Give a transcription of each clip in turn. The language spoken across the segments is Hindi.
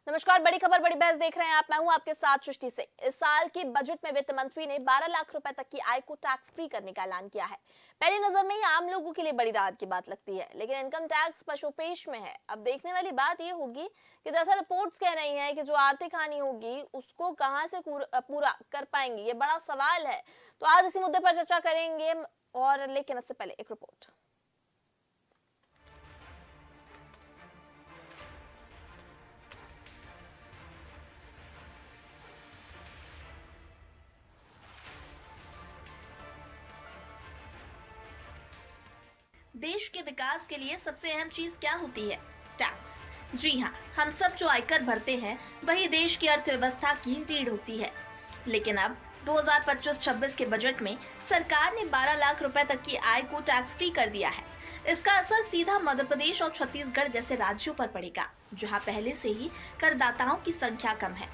नमस्कार। बड़ी खबर बड़ी बहस देख रहे हैं आप। मैं हूं आपके साथ सृष्टि से। इस साल के बजट में वित्त मंत्री ने 12 लाख रुपए तक की आय को टैक्स फ्री करने का ऐलान किया है। पहली नजर में ही आम लोगों के लिए बड़ी राहत की बात लगती है, लेकिन इनकम टैक्स पशोपेश में है। अब देखने वाली बात यह होगी कि दरअसल रिपोर्ट्स कह रही हैं कि जो आर्थिक हानि होगी उसको कहां से पूरा कर पाएंगे, ये बड़ा सवाल है। तो आज इसी मुद्दे पर चर्चा करेंगे, और लेकिन इससे पहले एक रिपोर्ट। देश के विकास के लिए सबसे अहम चीज क्या होती है? टैक्स। जी हाँ, हम सब जो आयकर भरते हैं वही देश की अर्थव्यवस्था की रीढ़ होती है। लेकिन अब 2025-26 के बजट में सरकार ने 12 लाख रुपए तक की आय को टैक्स फ्री कर दिया है। इसका असर सीधा मध्य प्रदेश और छत्तीसगढ़ जैसे राज्यों पर पड़ेगा, जहां पहले से ही करदाताओं की संख्या कम है।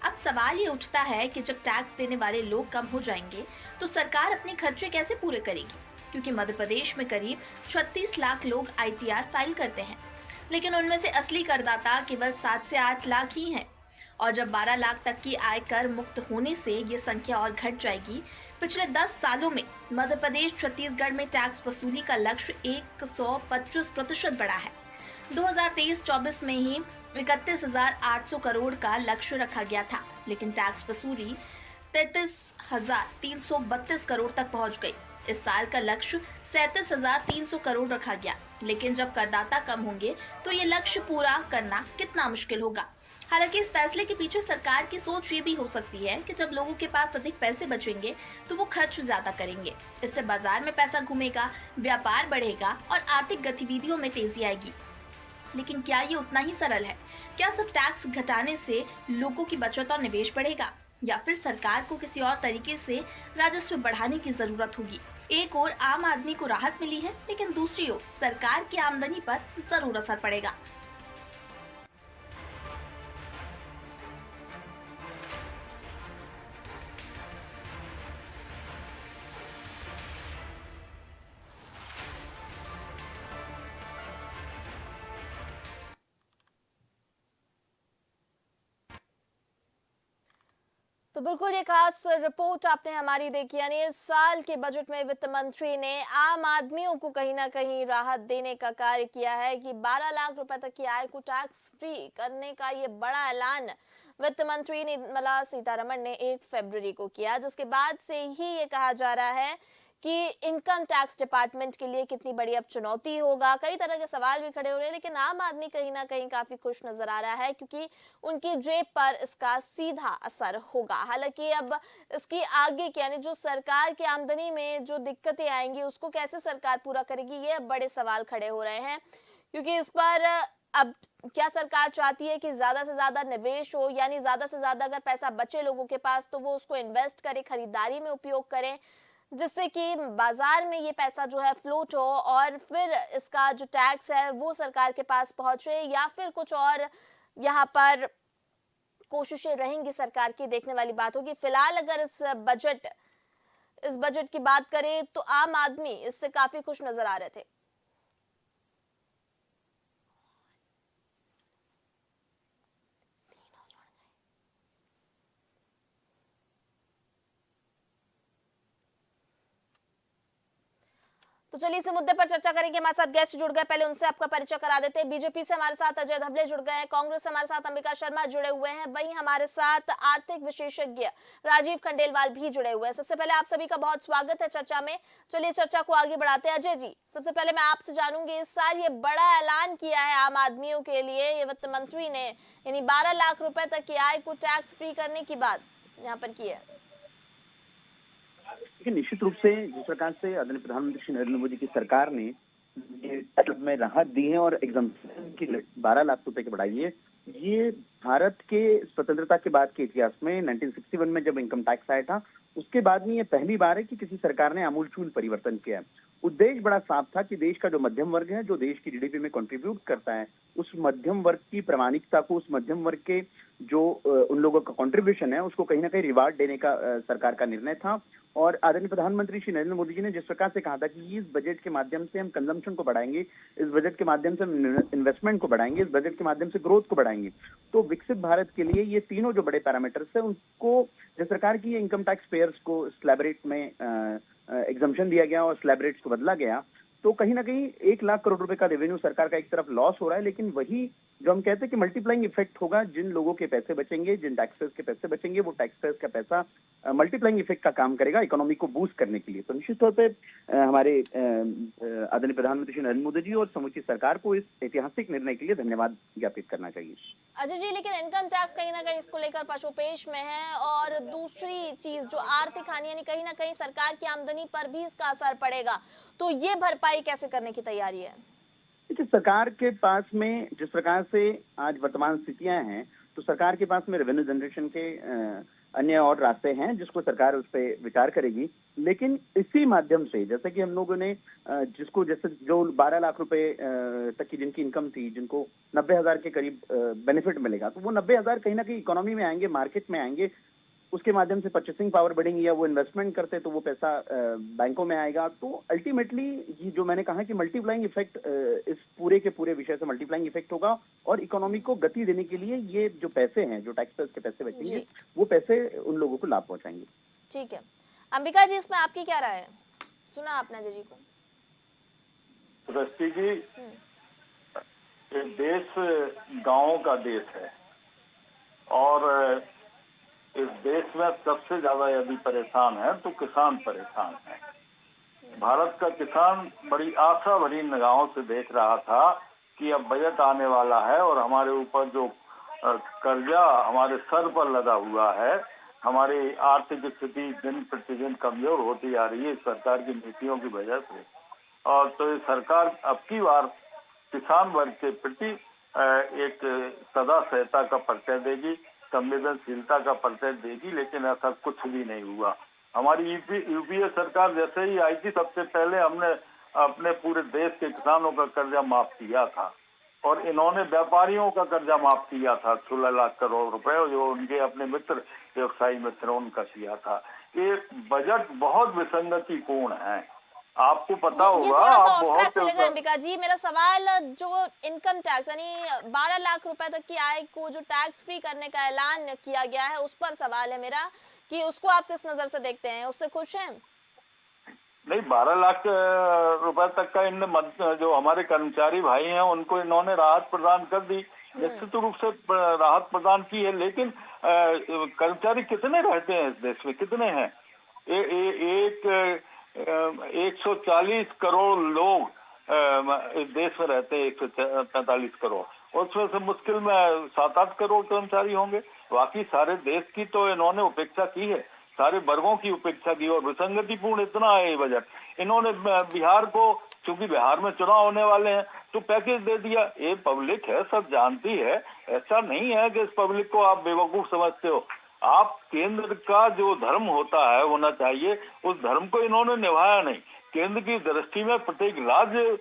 अब सवाल ये उठता है कि जब टैक्स देने वाले लोग कम हो जाएंगे तो सरकार अपने खर्चे कैसे पूरे करेगी? क्योंकि मध्य प्रदेश में करीब 36 लाख लोग आईटीआर फाइल करते हैं, लेकिन उनमें से असली करदाता केवल 7 से 8 लाख ही हैं। और जब 12 लाख तक की आय कर मुक्त होने से ये संख्या और घट जाएगी। पिछले 10 सालों में मध्य प्रदेश छत्तीसगढ़ में टैक्स वसूली का लक्ष्य 125% बढ़ा है। 2023-24 में ही 31,800 करोड़ का लक्ष्य रखा गया था, लेकिन टैक्स वसूली 33,332 करोड़ तक पहुंच गई। इस साल का लक्ष्य 37,300 करोड़ रखा गया, लेकिन जब करदाता कम होंगे तो ये लक्ष्य पूरा करना कितना मुश्किल होगा। हालांकि इस फैसले के पीछे सरकार की सोच ये भी हो सकती है कि जब लोगों के पास अधिक पैसे बचेंगे तो वो खर्च ज्यादा करेंगे। इससे बाजार में पैसा घूमेगा, व्यापार बढ़ेगा और आर्थिक गतिविधियों में तेजी आएगी। लेकिन क्या ये उतना ही सरल है? क्या सब टैक्स घटाने से लोगों की बचत और निवेश बढ़ेगा, या फिर सरकार को किसी और तरीके से राजस्व बढ़ाने की जरूरत होगी? एक ओर आम आदमी को राहत मिली है, लेकिन दूसरी ओर सरकार की आमदनी पर जरूर असर पड़ेगा। तो बिल्कुल ये खास रिपोर्ट आपने हमारी देखी। यानी इस साल के बजट में वित्त मंत्री ने आम आदमियों को कहीं ना कहीं राहत देने का कार्य किया है कि 12 लाख रुपए तक की आय को टैक्स फ्री करने का ये बड़ा ऐलान वित्त मंत्री निर्मला सीतारमण ने 1 फरवरी को किया, जिसके बाद से ही ये कहा जा रहा है कि इनकम टैक्स डिपार्टमेंट के लिए कितनी बड़ी अब चुनौती होगा। कई तरह के सवाल भी खड़े हो रहे हैं, लेकिन आम आदमी कहीं ना कहीं काफी खुश नजर आ रहा है, क्योंकि उनकी जेब पर इसका सीधा असर होगा। हालांकि अब इसकी आगे की यानी जो सरकार की आमदनी में जो दिक्कतें आएंगी उसको कैसे सरकार पूरा करेगी, ये अब बड़े सवाल खड़े हो रहे हैं। क्योंकि इस पर अब क्या सरकार चाहती है कि ज्यादा से ज्यादा निवेश हो, यानी ज्यादा से ज्यादा अगर पैसा बचे लोगों के पास तो वो उसको इन्वेस्ट करें, खरीदारी में उपयोग करें, जिससे कि बाजार में ये पैसा जो है फ्लोट हो और फिर इसका जो टैक्स है वो सरकार के पास पहुंचे, या फिर कुछ और यहाँ पर कोशिशें रहेंगी सरकार की, देखने वाली बात होगी। फिलहाल अगर इस बजट की बात करें तो आम आदमी इससे काफी खुश नजर आ रहे थे। तो चलिए इस मुद्दे पर चर्चा करेंगे। हमारे साथ गेस्ट जुड़ गए, पहले उनसे आपका परिचय करा देते हैं। बीजेपी से हमारे साथ अजय धबले जुड़ गए हैं, कांग्रेस से हमारे साथ अंबिका शर्मा जुड़े हुए हैं, वहीं हमारे साथ आर्थिक विशेषज्ञ राजीव खंडेलवाल भी जुड़े हुए हैं। सबसे पहले आप सभी का बहुत स्वागत है चर्चा में। चलिए चर्चा को आगे बढ़ाते हैं। अजय जी, सबसे पहले मैं आपसे जानूंगी, इस साल ये बड़ा ऐलान किया है आम आदमियों के लिए ये वित्त मंत्री ने, यानी 12 लाख रुपए तक की आय को टैक्स फ्री करने की बात यहाँ पर की है। देखिए, निश्चित रूप से जिस प्रकार से आदरणीय प्रधानमंत्री श्री नरेंद्र मोदी की सरकार ने ये में राहत दी है और एग्जाम्पशन की 12 लाख रुपए की बढ़ाई है, ये भारत के स्वतंत्रता के बाद के इतिहास में 1961 में जब इनकम टैक्स आया था उसके बाद में ये पहली बार है कि किसी सरकार ने आमूलचूल परिवर्तन किया है। उद्देश्य बड़ा साफ था कि देश का जो मध्यम वर्ग है, जो देश की जीडीपी में कंट्रीब्यूट करता है, उस मध्यम वर्ग की प्रामाणिकता को, उस मध्यम वर्ग के जो उन लोगों का कंट्रीब्यूशन है उसको कहीं ना कहीं रिवार्ड देने का सरकार का निर्णय था। और आदरणीय प्रधानमंत्री श्री नरेंद्र मोदी जी ने जिस प्रकार से कहा था कि इस बजट के माध्यम से हम कंजम्पशन को बढ़ाएंगे, इस बजट के माध्यम से हम इन्वेस्टमेंट को बढ़ाएंगे, इस बजट के माध्यम से ग्रोथ को बढ़ाएंगे, तो विकसित भारत के लिए ये तीनों जो बड़े पैरामीटर्स है उनको, जो सरकार की इनकम टैक्स पेयर्स को स्लैब रेट में एग्जम्पशन दिया गया और स्लैब रेट्स को बदला गया, तो कहीं ना कहीं 1 लाख करोड़ रुपए का रेवेन्यू सरकार का एक तरफ लॉस हो रहा है, लेकिन वही जो हम कहते हैं कि मल्टीप्लाइंग इफेक्ट होगा, जिन लोगों के पैसे बचेंगे, जिन टैक्सेस के पैसे बचेंगे, वो टैक्सेस का पैसा मल्टीप्लाइंग इफेक्ट का काम करेगा इकोनॉमी को बूस्ट करने के लिए। तो निश्चित तौर पे हमारे आदरणीय प्रधानमंत्री श्री नरेंद्र मोदी जी और समूची सरकार को इस ऐतिहासिक निर्णय के लिए धन्यवाद ज्ञापित करना चाहिए। अजय जी, लेकिन इनकम टैक्स कहीं ना कहीं इसको लेकर पशुपेश में है, और दूसरी चीज जो आर्थिक हानि, यानी कहीं ना कहीं सरकार की आमदनी पर भी इसका असर पड़ेगा, तो ये भरपाई कैसे करने की तैयारी है? देखिए, सरकार के पास में जिस प्रकार से आज वर्तमान स्थितियां हैं, तो सरकार के पास में रेवेन्यू जनरेशन के अन्य और रास्ते हैं जिसको सरकार उस पर विचार करेगी। लेकिन इसी माध्यम से, जैसे कि हम लोगों ने जिसको, जैसे जो 12 लाख रुपए तक की जिनकी इनकम थी, जिनको 90,000 के करीब बेनिफिट मिलेगा, तो वो 90,000 कहीं ना कहीं इकोनॉमी में आएंगे, मार्केट में आएंगे, उसके माध्यम से परचेसिंग पावर बढ़ेंगी, या वो इन्वेस्टमेंट करते तो वो पैसा बैंकों में आएगा। तो अल्टीमेटली ये जो मैंने कहा कि मल्टीप्लाइंग इफेक्ट, इस पूरे के पूरे विषय से मल्टीप्लाइंग इफेक्ट होगा, और इकोनॉमी को गति देने के लिए ये जो पैसे हैं, जो टैक्स पेयर्स के पैसे बचेंगे, वो पैसे उन लोगों को लाभ पहुंचाएंगे। ठीक है, अंबिका जी, इसमें आपकी क्या राय है? सुना आपने अजय जी को। दृष्टि जी, ये देश गांवों का देश है, और इस देश में सबसे ज्यादा यदि परेशान है तो किसान परेशान है। भारत का किसान बड़ी आशा भरी निगाहों से देख रहा था कि अब बजट आने वाला है और हमारे ऊपर जो कर्जा हमारे सर पर लगा हुआ है, हमारी आर्थिक स्थिति दिन प्रतिदिन कमजोर होती जा रही है सरकार की नीतियों की वजह से। और तो ये सरकार अब की बार किसान वर्ग के प्रति एक सदा सहता का परिचय देगी, संवेदनशीलता का परिचय देगी, लेकिन ऐसा कुछ भी नहीं हुआ। हमारी यूपीए सरकार जैसे ही आई थी, सबसे पहले हमने अपने पूरे देश के किसानों का कर्जा माफ किया था, और इन्होंने व्यापारियों का कर्जा माफ किया था 16 लाख करोड़ रुपए, जो उनके अपने मित्र व्यवसायी मित्र उनका किया था। ये बजट बहुत विसंगतिपूर्ण है, आपको पता होगा। ये थोड़ा सा ऑफ ट्रैक चलेगा अंबिका जी। मेरा सवाल, जो इनकम टैक्स यानी 12 लाख रुपए तक की आय को जो टैक्स फ्री करने का ऐलान किया गया है, उस पर सवाल है मेरा कि उसको आप किस नजर से देखते हैं, उससे खुश हैं? नहीं, 12 लाख रुपए तक का इनने जो हमारे कर्मचारी भाई हैं उनको इन्होंने राहत प्रदान कर दी, निश्चित रूप से राहत प्रदान की है। लेकिन कर्मचारी कितने रहते हैं इस देश में, कितने हैं? 140 करोड़ लोग इस देश में रहते हैं, 145 करोड़, उसमें से मुश्किल में 7-8 करोड़ कर्मचारी होंगे। बाकी सारे देश की तो इन्होंने उपेक्षा की है, सारे वर्गों की उपेक्षा की, और विसंगतिपूर्ण इतना है ये बजट। इन्होंने बिहार को, चूंकि बिहार में चुनाव होने वाले हैं, तो पैकेज दे दिया। ये पब्लिक है, सब जानती है, ऐसा नहीं है कि इस पब्लिक को आप बेवकूफ समझते हो। आप केंद्र का जो धर्म होता है होना चाहिए, उस धर्म को इन्होंने निभाया नहीं। केंद्र की दृष्टि में प्रत्येक राज्य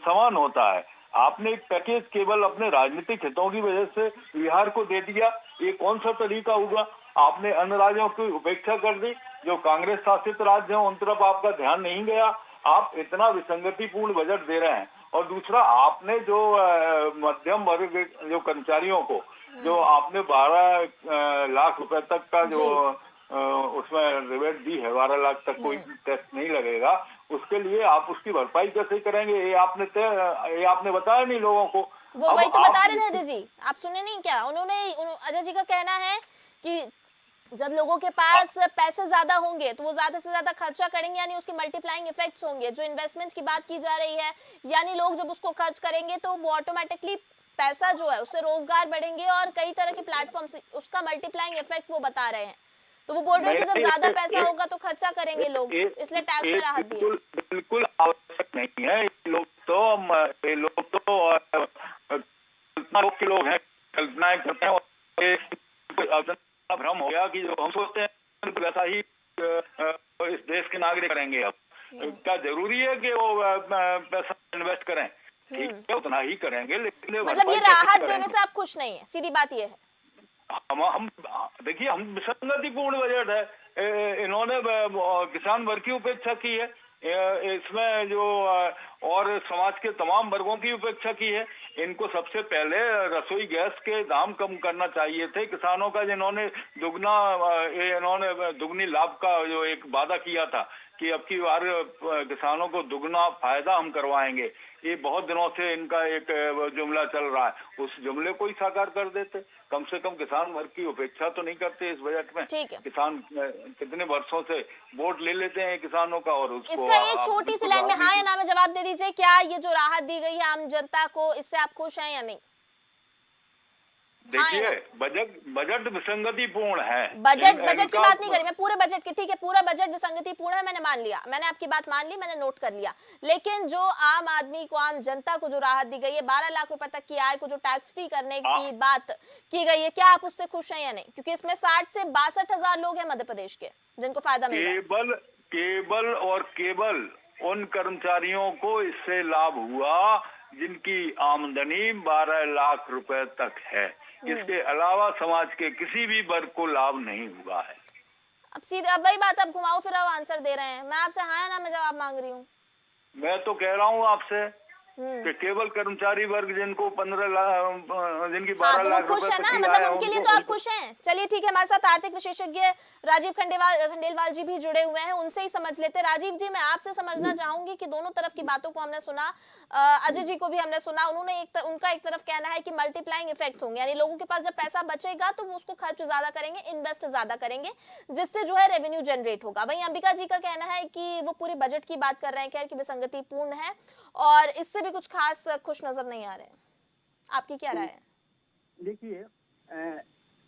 समान होता है। आपने एक पैकेज केवल अपने राजनीतिक हितों की वजह से बिहार को दे दिया, ये कौन सा तरीका हुआ? आपने अन्य राज्यों की उपेक्षा कर दी, जो कांग्रेस शासित राज्य हैं उन तरफ आपका ध्यान नहीं गया। आप इतना विसंगतिपूर्ण बजट दे रहे हैं। और दूसरा, आपने जो मध्यम वर्ग जो कर्मचारियों को जो आपने 12 लाख रुपए तक का जो उसमें रिबेट दी है, 12 लाख तक कोई टैक्स नहीं लगेगा, उसके लिए आप उसकी भरपाई कैसे करेंगे? ये आपने बताया नहीं लोगों को। वो वही तो बता रहे थे अजय जी, आप सुने नहीं क्या? अजय जी का कहना है कि जब लोगों के पास पैसे ज्यादा होंगे तो वो ज्यादा से ज्यादा खर्चा करेंगे, यानी उसके मल्टीप्लाइंग इफेक्ट्स होंगे। जो इन्वेस्टमेंट की बात की जा रही है, यानी लोग जब उसको खर्च करेंगे तो वो ऑटोमेटिकली पैसा जो है उससे रोजगार बढ़ेंगे, और कई तरह के प्लेटफॉर्म से उसका मल्टीप्लाइंग इफेक्ट वो बता रहे हैं। तो वो बोल रहे हैं कि जब ज्यादा पैसा होगा तो खर्चा करेंगे लोग, इसलिए टैक्स में राहत दी। बिल्कुल आवश्यक नहीं है। ये लोग के लोग हैं, कल्पनाएं करते हैं, भ्रम हो गया कि जो हम सोचते हैं वैसा ही इस देश के नागरिक करेंगे। अब क्या जरूरी है कि वो पैसा इन्वेस्ट करें? ठीक है, उतना ही करेंगे, लेकिन मतलब ये राहत देने से आप खुश नहीं है, सीधी बात ये है। हम देखिए, हम विसंगतिपूर्ण बजट है, इन्होंने किसान वर्ग की उपेक्षा की है, इसमें जो और समाज के तमाम वर्गों की उपेक्षा की है। इनको सबसे पहले रसोई गैस के दाम कम करना चाहिए थे किसानों का, जिन्होंने इन्होंने दुगनी लाभ का जो एक वादा किया था कि अब की बार किसानों को दुगना फायदा हम करवाएंगे। ये बहुत दिनों से इनका एक जुमला चल रहा है, उस जुमले को ही साकार कर देते। कम से कम किसान वर्ग की उपेक्षा तो नहीं करते इस बजट में। ठीक है। किसान कितने वर्षों से वोट ले लेते हैं किसानों का, और उसको इसका एक छोटी सी लाइन में हाँ या ना में जवाब दे दीजिए, क्या ये जो राहत दी गई है आम जनता को, इससे आप खुश हैं या नहीं? देखिए, बजट विसंगतिपूर्ण है। बजट की बात नहीं करी मैं, पूरे बजट की। ठीक है, पूरा बजट विसंगतिपूर्ण है, मैंने मान लिया, मैंने आपकी बात मान ली, मैंने नोट कर लिया। लेकिन जो आम आदमी को, आम जनता को जो राहत दी गई है, 12 लाख रुपए तक की आय को जो टैक्स फ्री करने की बात की गई है, क्या आप उससे खुश हैं या नहीं? क्योंकि इसमें 60 से 62,000 लोग हैं मध्य प्रदेश के जिनको फायदा मिल रहा है। केवल उन कर्मचारियों को इससे लाभ हुआ जिनकी आमदनी 12 लाख रुपए तक है। इसके अलावा समाज के किसी भी वर्ग को लाभ नहीं हुआ है। अब सीधे अब वही बात, अब घुमाओ फिराओ आंसर दे रहे हैं। मैं आपसे हाँ या ना में जवाब मांग रही हूँ। मैं तो कह रहा हूँ आपसे कि केवल कर्मचारी वर्ग जिनको 15 लाख, जिनकी 12 लाख खुश है ना, मतलब उनके लिए तो आप खुश हैं। चलिए ठीक है, हमारे साथ आर्थिक विशेषज्ञ राजीव खंडेलवाल जी भी जुड़े हुए हैं, उनसे ही समझ लेते। राजीव जी, मैं आपसे समझना चाहूंगी कि दोनों तरफ की बातों को हमने सुना, अजय जी को भी हमने सुना। उन्होंने उनका एक तरफ कहना है कि मल्टीप्लाइंग इफेक्ट्स होंगे, यानी लोगों के पास जब पैसा बचेगा तो वो उसको खर्च ज्यादा करेंगे, इन्वेस्ट ज्यादा करेंगे, जिससे जो है रेवेन्यू जनरेट होगा। वहीं अंबिका जी का कहना है कि वो पूरे बजट की बात कर रहे हैं, कह कि विसंगतिपूर्ण है और इससे भी कुछ खास खुश नजर नहीं आ रहे हैं। आपकी क्या राय है? देखिए,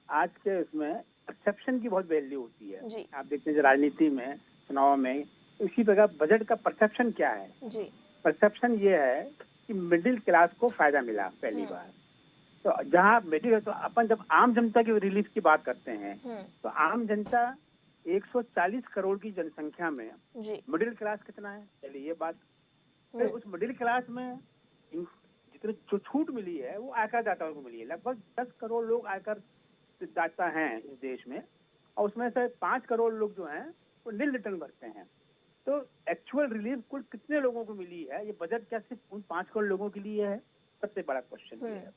आज के इसमें परसेप्शन की बहुत वैल्यू होती है जी। आप देखते हैं राजनीति में, चुनाव में, इसी प्रकार बजट का परसेप्शन क्या है जी। परसेप्शन ये है कि मिडिल क्लास को फायदा मिला पहली बार। तो जहाँ मिडिल, तो अपन जब आम जनता की रिलीफ की बात करते हैं तो आम जनता 140 करोड़ की जनसंख्या में मिडिल क्लास कितना है, चलिए ये बात। फिर उस मिडिल क्लास में जितने जो छूट मिली है वो आयकर दाताओं को मिली है। लगभग 10 करोड़ लोग आयकर दाता हैं इस देश में, और उसमें से 5 करोड़ लोग जो हैं वो नील रिटर्न भरते हैं। तो एक्चुअल रिलीफ कुल कितने लोगों को मिली है, ये बजट क्या सिर्फ उन 5 करोड़ लोगों के लिए है? सबसे बड़ा क्वेश्चन ये है।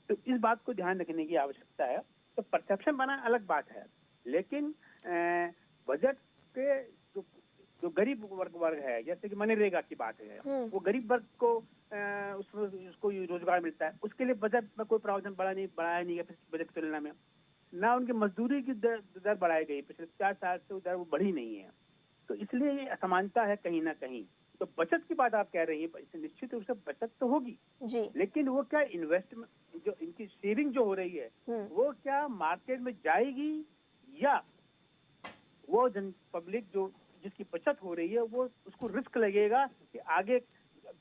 तो इस बात को ध्यान रखने की आवश्यकता है। तो परसेप्शन बनाना अलग बात है, लेकिन बजट के जो गरीब वर्ग है, जैसे कि मनरेगा की बात है, वो गरीब वर्ग को उसको रोजगार मिलता है, उसके लिए बजट में कोई प्रावधान बढ़ाया नहीं है बजट की तुलना में। ना उनकी मजदूरी की दर बढ़ाई गई, पिछले 4 साल से दर वो बढ़ी नहीं है। तो इसलिए ये असमानता है कहीं ना कहीं। तो बचत की बात आप कह रही है, निश्चित रूप से बचत तो होगी जी, लेकिन वो क्या इन्वेस्टमेंट, जो इनकी सेविंग जो हो रही है वो क्या मार्केट में जाएगी, या वो पब्लिक जो जिसकी बचत हो रही है वो उसको रिस्क लगेगा कि आगे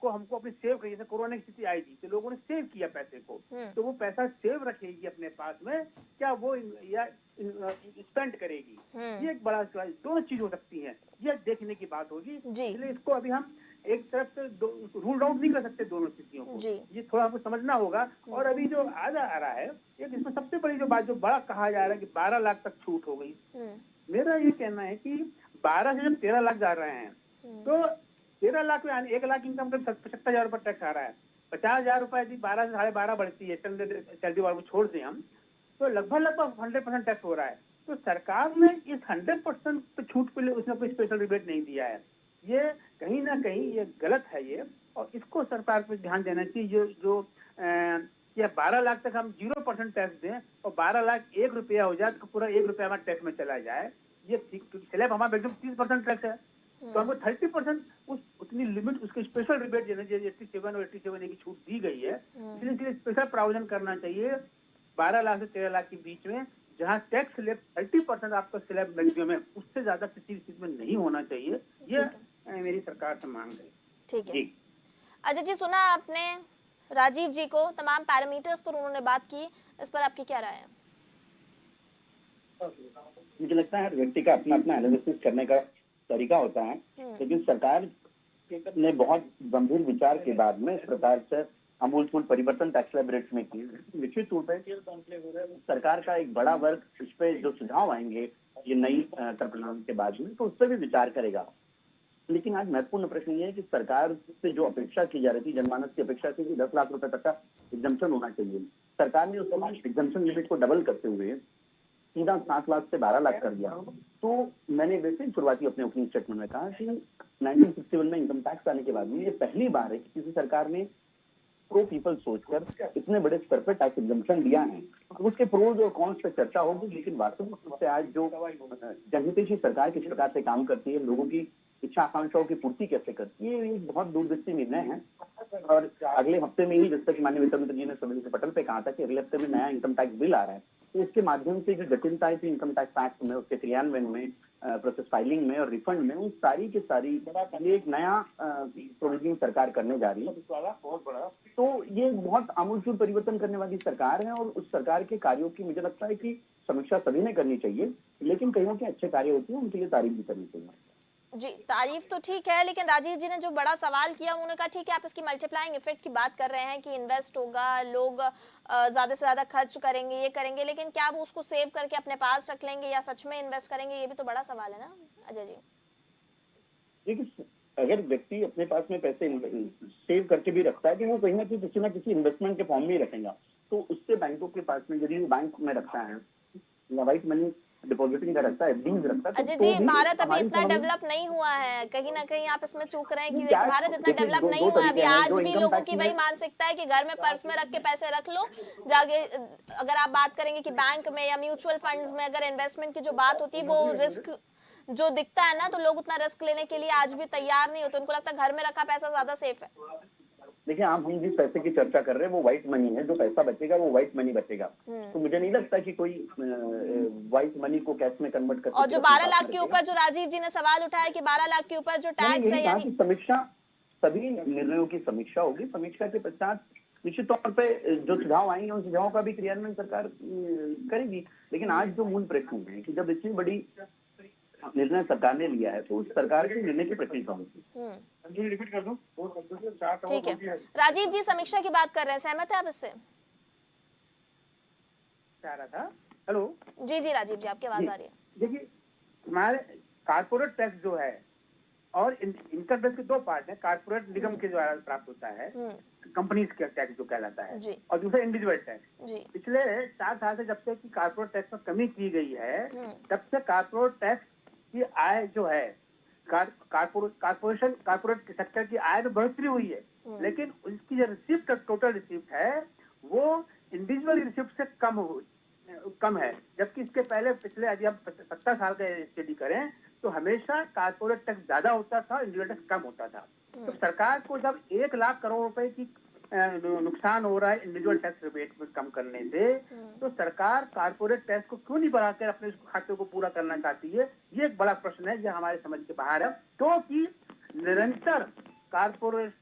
को हमको अपने सेव करिए। जैसे कोरोना की स्थिति आई थी तो लोगों ने सेव किया पैसे को, तो वो पैसा सेव रखेगी अपने पास में, क्या वो या स्पेंड करेगी? ये एक बड़ा दोनों चीज हो सकती है, ये देखने की बात होगी। इसलिए इसको अभी हम एक तरफ से रूल आउट नहीं कर सकते दोनों स्थितियों को, ये थोड़ा हमको समझना होगा। और अभी जो आधा आ रहा है, एक इसमें सबसे बड़ी जो बात जो बड़ा कहा जा रहा है कि 12 लाख तक छूट हो गई, मेरा ये कहना है कि 12 से जब 13 लाख जा रहे हैं तो 13 लाख में 1 लाख इनकम का 75,000 रुपये टैक्स आ रहा है। 50,000 रुपए यदि 12 से 12.5 बढ़ती है, सैलरी वालों को छोड़ दें हम, तो लगभग 100% टैक्स हो रहा है। तो सरकार ने इस 100% पे छूट के लिए उसने कोई स्पेशल रिबेट नहीं दिया है। ये कहीं ना कहीं ये गलत है ये, और इसको सरकार पे ध्यान देना चाहिए। जो 12 लाख तक हम 0% टैक्स दें और 12 लाख 1 रुपया हो जाए तो पूरा 1 रुपया हमारा टैक्स में चला जाए, ये ठीक, क्योंकि स्लैब हमारा मैक्सिमम 30% टैक्स है, तो हमको 30% उतनी लिमिट, उसके स्पेशल रिबेट देना चाहिए। 87 और 87 की छूट दी गई है, इसलिए स्पेशल प्रावधान करना चाहिए 12 लाख से 13 लाख के बीच में, जहाँ टैक्स स्लैब 30% आपका स्लैब मैक्सिमम है, उससे ज्यादा किसी स्थिति में नहीं होना चाहिए। ये मेरी सरकार से मांग है। ठीक है अजय जी, सुना आपने राजीव जी को, तमाम पैरामीटर्स पर उन्होंने बात की, इस पर आपकी क्या राय है? मुझे लगता है हर व्यक्ति का अपना अपना एनालिसिस करने का तरीका होता है, लेकिन सरकार ने बहुत गंभीर विचार के बाद में इस प्रकार से अमूलचूल परिवर्तन टैक्स स्लैब रेट्स में की। निश्चित रूप से सरकार का एक बड़ा वर्ग इस पे जो सुझाव आएंगे ये नई कर प्रणाली के बाद में, तो उस पर भी विचार करेगा। लेकिन आज महत्वपूर्ण प्रश्न ये है कि सरकार से जो अपेक्षा की जा रही थी, जनमानस की अपेक्षा थी कि 10 लाख रुपए तक का एग्जम्पशन होना चाहिए, सरकार ने उस एग्जम्पशन लिमिट को डबल करते हुए सीधा 7 लाख से 12 लाख कर दिया। तो मैंने वैसे ही शुरुआती अपने ओपनिंग स्टेटमेंट में कहा कि 1961 में इनकम टैक्स आने के बाद में ये पहली बार है कि किसी सरकार ने प्रो पीपल सोचकर इतने बड़े स्तर पर टैक्स एग्जम्पशन दिया है। उसके प्रोज और कॉन्स पे चर्चा होगी, लेकिन वास्तविक रूप से आज जो जनहितैषी सरकार किस प्रकार से काम करती है, लोगों की इच्छा आकांक्षाओं की पूर्ति कैसे करती है, ये बहुत दूरदृष्टि निर्णय है। और अगले हफ्ते में ही, जैसा कि माननीय वित्त मंत्री जी ने समिति के पटल पे कहा था कि अगले हफ्ते में नया इनकम टैक्स बिल आ रहा है, तो इसके माध्यम से जो जटिलताएं थी इनकम टैक्स एक्ट में, उसके क्रियान्वयन में, प्रोसेस फाइलिंग में और रिफंड में, उन सारी की सारी ये एक नया प्रोविजन सरकार करने जा रही है। बहुत बड़ा, तो ये बहुत आमूलचूल परिवर्तन करने वाली सरकार है। और उस सरकार के कार्यों की मुझे लगता है कि समीक्षा सभी ने करनी चाहिए, लेकिन कईयों के अच्छे कार्य होते हैं, उनके लिए तारीफ भी करनी चाहिए। जी, तारीफ तो ठीक है, लेकिन राजीव जी ने जो बड़ा सवाल किया, उन्होंने कहा ठीक है आप इसकी मल्टीप्लाइंग इफेक्ट की बात कर रहे हैं कि इन्वेस्ट होगा, लोग ज्यादा से ज्यादा खर्च करेंगे, ये करेंगे, लेकिन क्या वो उसको सेव करके अपने पास रख लेंगे या सच में इन्वेस्ट करेंगे, ये भी तो बड़ा सवाल है ना अजय जी। देखिए, अगर व्यक्ति अपने पास में पैसे सेव करके भी रखता है, कि वो कहीं ना कहीं किसी ना किसी इन्वेस्टमेंट के फॉर्म में ही रखेगा, तो उससे बैंकों के पास में, यदि वो बैंक में रखता है या व्हाइट मनी डिपॉजिटिंग का रखता है, एफडीज रखता है, अजय जी, भारत अभी इतना डेवलप नहीं हुआ है, कहीं ना कहीं आप इसमें चूक रहे हैं कि भारत इतना डेवलप नहीं हुआ है अभी। आज भी लोगों की वही मानसिकता है कि घर में पर्स में रख के पैसे रख लो, जाके अगर आप बात करेंगे कि बैंक में या म्यूचुअल फंड्स में अगर इन्वेस्टमेंट की जो बात होती है, वो रिस्क जो दिखता है ना, तो लोग उतना रिस्क लेने के लिए आज भी तैयार नहीं होते, उनको लगता है घर में रखा पैसा ज्यादा सेफ है। देखिए, हम जिस पैसे की चर्चा कर रहे हैं वो व्हाइट मनी है, जो पैसा बचेगा वो व्हाइट मनी बचेगा। तो मुझे नहीं लगता कि कोई व्हाइट मनी को कैश में कन्वर्ट कर। और जो 12 लाख के ऊपर जो राजीव जी ने सवाल उठाया कि 12 लाख के ऊपर जो टैक्स है, यानी समीक्षा, सभी निर्णयों की समीक्षा होगी। समीक्षा के पश्चात निश्चित तौर पे जो सुझाव आएंगे, उन सुझावों का भी क्रियान्वयन सरकार करेगी। लेकिन आज जो मूल प्रश्न है कि जब इतनी बड़ी निर्णय सरकार ने लिया है, तो उस सरकार के निर्णय की प्रक्रिया होगी। रिपीट कर दूं? ठीक है राजीव जी, समीक्षा की बात कर रहे हैं, सहमत है आप इससे? हेलो जी जी राजीव जी, आपकी आवाज आ रही है। देखिए, हमारे कारपोरेट टैक्स जो है और इनकम टैक्स के दो पार्ट है। कारपोरेट निगम के द्वारा प्राप्त होता है, कंपनीज का टैक्स जो कहलाता है, और दूसरा इंडिविजुअल टैक्स। पिछले 4 साल से जब से कि कारपोरेट टैक्स में कमी की गई है, तब से कारपोरेट टैक्स की आय जो है, कारपोरेट सेक्टर की आय में बढ़ोतरी हुई है, लेकिन उसकी जो रिसिप्ट, टोटल रिसिप्ट है, वो इंडिविजुअल रिसिप्ट से कम है। जबकि इसके पहले पिछले यदि हम 70 साल का स्टडी करें तो हमेशा कारपोरेट टैक्स ज्यादा होता था, इंडिविजुअल टैक्स कम होता था। तो सरकार को जब 1 लाख करोड़ रुपए की नुकसान हो रहा है इंडिविजुअल टैक्स रिबेट में कम करने से, तो सरकार कारपोरेट टैक्स को क्यों नहीं बढ़ाकर अपने खाते को पूरा करना चाहती है? ये एक बड़ा प्रश्न है, जो हमारे समझ के बाहर है। क्योंकि निरंतर कारपोरेट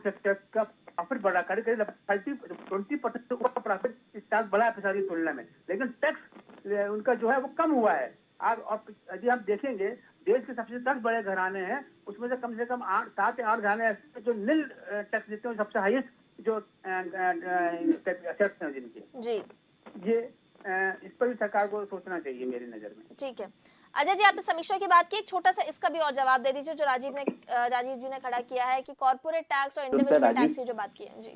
सेक्टर का प्रॉफिट बढ़ा कर 20% प्रॉफिट इस साल बढ़ा है पिछली तुलना में, लेकिन टैक्स उनका जो है वो कम हुआ है। आप यदि आप देखेंगे, देश के सबसे 10 बड़े घराने हैं, उसमें से कम 7 या 8 घराने ऐसे जो नील टैक्स देते हैं, सबसे हाईएस्ट जो असेट्स हैं जिनके। जी, ये इस पर भी सरकार को सोचना चाहिए मेरी नजर में। ठीक है अजय जी, आपने समीक्षा की बात की, एक छोटा सा इसका भी और जवाब दे दीजिए जो राजीव जी ने खड़ा किया है कि कॉर्पोरेट टैक्स और इंडिविजुअल टैक्स की जो बात की है। जी,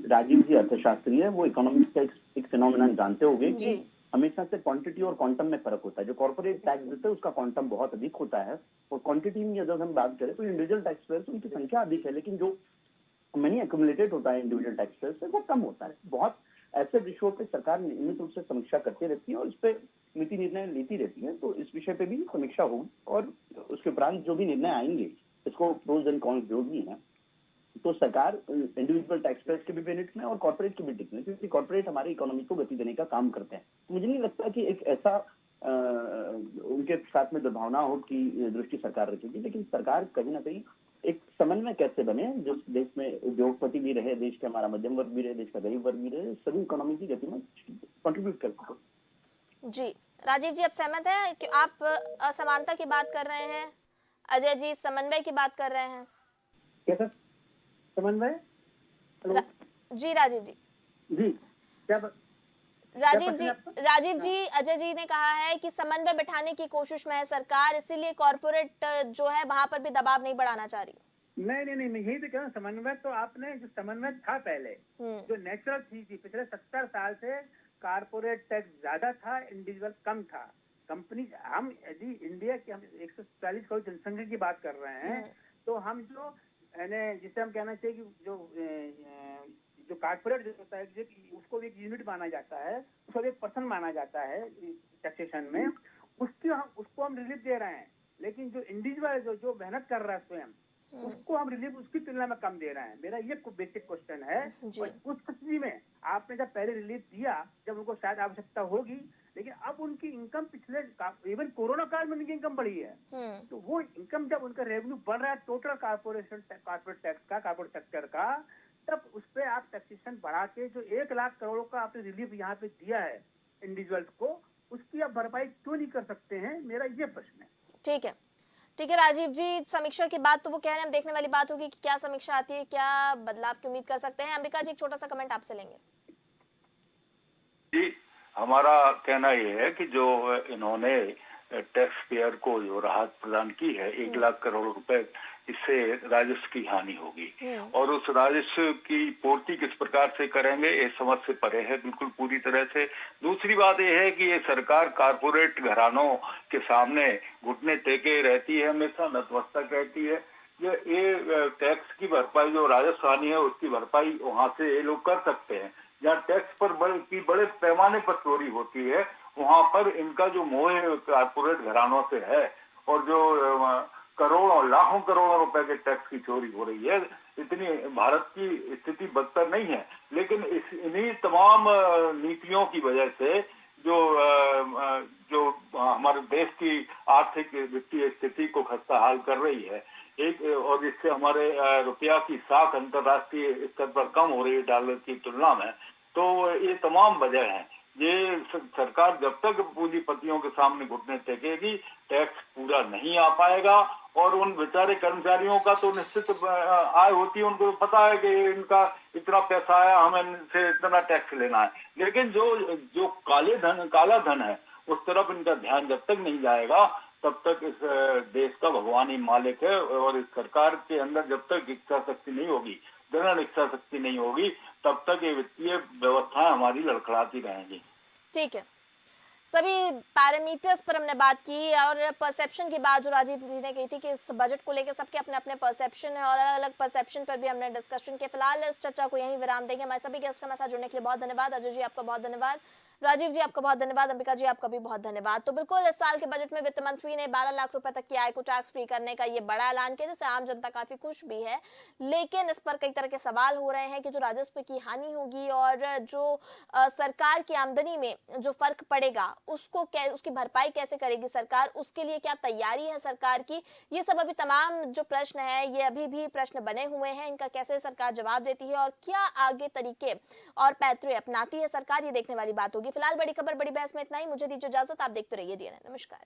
राजीव जी अर्थशास्त्री है, वो इकोनॉमिक्स का एक फिनोमेनन जानते होंगे कि हमेशा से क्वांटिटी और क्वांटम में फर्क होता है। जो कॉर्पोरेट टैक्स देते हैं उसका क्वांटम बहुत अधिक होता है, और क्वांटिटी में अगर हम बात करें तो इंडिविजुअल टैक्स पेयर्स उनकी संख्या अधिक है, लेकिन जो मनी एक्यूमुलेटेड होता है इंडिविजुअल टैक्स पेयर्स से वो कम होता है। बहुत ऐसे विषयों पे सरकार नियमित रूप से समीक्षा करती रहती है और इस पे नीति निर्णय लेती रहती है। तो इस विषय पे भी समीक्षा होगी, और उसके उपरांत जो भी निर्णय आएंगे, इसको प्रोज एंड कॉन्स जो भी है, तो सरकार इंडिविजुअल टैक्स पेयर्स के भी बेनिफिट में और कॉर्पोरेट के भी बेनिफिट में, क्योंकि कॉर्पोरेट हमारी इकोनॉमी को गति देने का काम करते हैं। मुझे नहीं लगता कि एक ऐसा उनके साथ में दुर्भावना हो की दृष्टि सरकार रखेगी, लेकिन सरकार कहीं ना कहीं एक समन्वय कैसे बने, जो देश में उद्योगपति भी रहे, देश का हमारा मध्यम वर्ग भी रहे, देश का गरीब वर्ग भी रहे, सभी इकोनॉमी की गति में कंट्रीब्यूट कर सके। जी राजीव जी, आप सहमत हैं कि आप असमानता की बात कर रहे हैं, अजय जी समन्वय की बात कर रहे हैं? कैसा समन्वय? जी राजीव जी। जी, जब राजीव जी, अजय जी ने कहा है कि समन्वय बिठाने की कोशिश में है सरकार, इसीलिए कॉर्पोरेट जो है वहां पर भी दबाव नहीं बढ़ाना चाह रही। नहीं, मैं यही तो कह रहा हूँ, समन्वय तो आपने जो समन्वय था पहले, जो नेचुरल चीज थी, पिछले 70 साल से कारपोरेट टैक्स ज्यादा था, इंडिविजुअल कम था। कंपनी, हम यदि इंडिया की, हम 140 करोड़ जनसंख्या की बात कर रहे हैं, तो हम जो जिसे हम कहना चाहिए कि जो कारपोरेट जो होता है, उसको एक यूनिट माना जाता है, उसको एक पर्सन माना जाता है टैक्सेशन में, उसको हम रिलीफ दे रहे हैं। लेकिन जो इंडिविजुअल जो मेहनत कर रहा है स्वयं, उसको हम रिलीफ उसकी तुलना में कम दे रहे हैं। मेरा ये बेसिक क्वेश्चन है। और उस स्थिति में आपने जब पहले रिलीफ दिया, जब उनको शायद आवश्यकता होगी, लेकिन अब उनकी इनकम पिछले इवन कोरोना काल में उनकी इनकम बढ़ी है, तो वो इनकम जब उनका रेवेन्यू बढ़ रहा है टोटल कारपोरेट सेक्टर का, तब उस पर आप टैक्सेशन बढ़ा के जो 1 लाख करोड़ का आपने रिलीफ यहाँ पे दिया है इंडिविजुअल्स को, उसकी आप भरपाई क्यों नहीं कर सकते हैं? मेरा ये प्रश्न है। ठीक है राजीव जी, समीक्षा की बात तो वो कह रहे हैं, हम देखने वाली बात होगी कि क्या समीक्षा आती है, क्या बदलाव की उम्मीद कर सकते हैं। अंबिका जी, एक छोटा सा कमेंट आपसे लेंगे। जी, हमारा कहना ये है कि जो इन्होंने टैक्स पेयर को जो राहत प्रदान की है 1 लाख करोड़ रुपए, इससे राजस्व की हानि होगी और उस राजस्व की पूर्ति किस प्रकार से करेंगे ये समझ से परे है बिल्कुल पूरी तरह से। दूसरी बात ये है कि ये सरकार कारपोरेट घरानों के सामने घुटने टेके रहती है, हमेशा नतमस्तक रहती है। ये टैक्स की भरपाई, जो राजस्व हानि है उसकी भरपाई वहां से ये लोग कर सकते हैं। जहाँ टैक्स पर बड़े पैमाने पर चोरी होती है, वहां पर इनका जो मोह कारपोरेट घरानों से है, और जो करोड़ों लाखों करोड़ों रुपए के टैक्स की चोरी हो रही है, इतनी भारत की स्थिति बदतर नहीं है। लेकिन इन्हीं तमाम नीतियों की वजह से जो हमारे देश की आर्थिक वित्तीय स्थिति को खस्ताहाल कर रही है, और इससे हमारे रुपया की साख अंतर्राष्ट्रीय स्तर पर कम हो रही है डॉलर की तुलना में। तो ये तमाम वजह है। ये सरकार जब तक पूंजीपतियों के सामने घुटने टेकेगी, टैक्स पूरा नहीं आ पाएगा। और उन बेचारे कर्मचारियों का तो निश्चित आय होती है, उनको पता है कि इनका इतना पैसा आया, हमें इनसे इतना टैक्स लेना है। लेकिन जो काला धन है, उस तरफ इनका ध्यान जब तक नहीं जाएगा, तब तक इस देश का भगवान ही मालिक है। और इस सरकार के अंदर जब तक इच्छा शक्ति नहीं होगी, दृढ़ इच्छा शक्ति नहीं होगी, तब तक ये वित्तीय व्यवस्थाएं हमारी लड़खड़ाती रहेंगी। ठीक है, सभी पैरामीटर्स पर हमने बात की और परसेप्शन की बात जो राजीव जी ने कही थी कि इस बजट को लेकर सबके अपने अपने परसेप्शन है और अलग अलग परसेप्शन पर भी हमने डिस्कशन किया। फिलहाल इस चर्चा को यहीं विराम देंगे। हमारे सभी गेस्ट हमारे साथ जुड़ने के लिए बहुत धन्यवाद। अजय जी आपका बहुत धन्यवाद, राजीव जी आपका बहुत धन्यवाद, अंबिका जी आपका भी बहुत धन्यवाद। तो बिल्कुल इस साल के बजट में वित्त मंत्री ने 12 लाख रुपए तक की आय को टैक्स फ्री करने का ये बड़ा ऐलान किया, जिससे आम जनता काफी खुश भी है। लेकिन इस पर कई तरह के सवाल हो रहे हैं कि जो राजस्व की हानि होगी और जो सरकार की आमदनी में जो फर्क पड़ेगा उसकी भरपाई कैसे करेगी सरकार, उसके लिए क्या तैयारी है सरकार की, ये सब अभी तमाम जो प्रश्न है ये अभी भी प्रश्न बने हुए हैं। इनका कैसे सरकार जवाब देती है और क्या आगे तरीके और पैतरे अपनाती है सरकार, ये देखने वाली बात होगी। फिलहाल बड़ी खबर बड़ी बहस में इतना ही। मुझे दीजिए इजाजत, आप देखते रहिए DNN। नमस्कार।